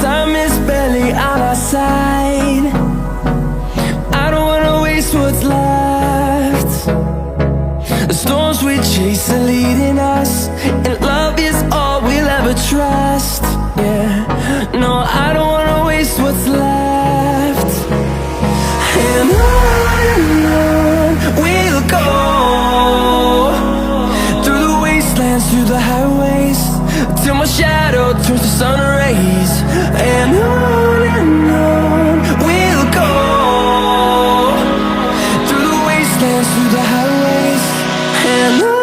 Time is barely on our side. I don't wanna waste what's left. The storms we chase are leading us, and love is all we'll ever trust. Yeah, no, I don't wanna waste what's left. And on we'll go, through the wastelands, through the highways, till my shadow turns to sun rays. And on we'll go, through the wastelands, through the highways, and on.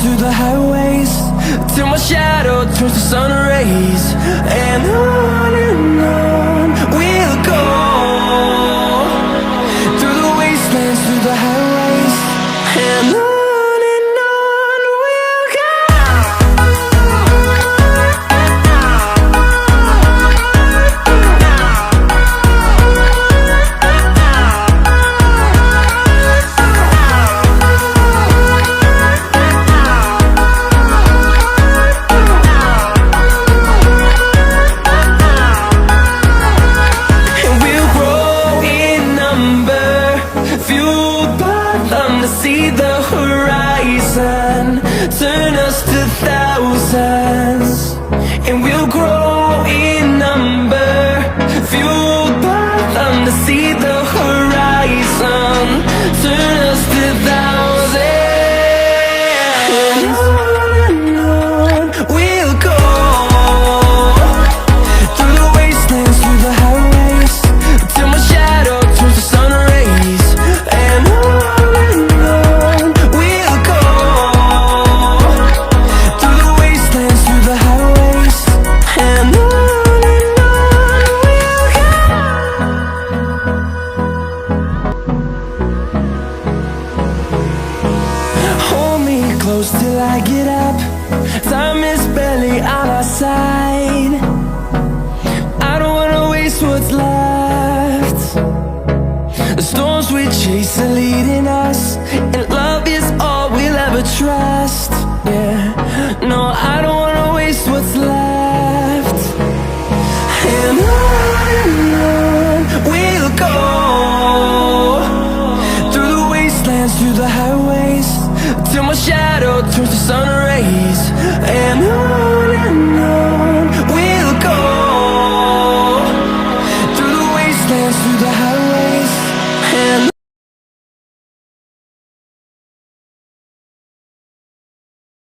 Through the highways, till my shadow turns to sun rays. And on we'll go, through the wastelands, through the highways, and on. See the horizon turn us to thousands, and we'll grow in number, fueled by them. To see the horizon turn us to thousands, and on we'll go, through the wastelands, through the highways, till my shadow turns to sun rays. And on close till I get up. Time is barely on our side. I don't wanna waste what's left. The storms we chase are leading us, and love is all we'll ever trust. Yeah.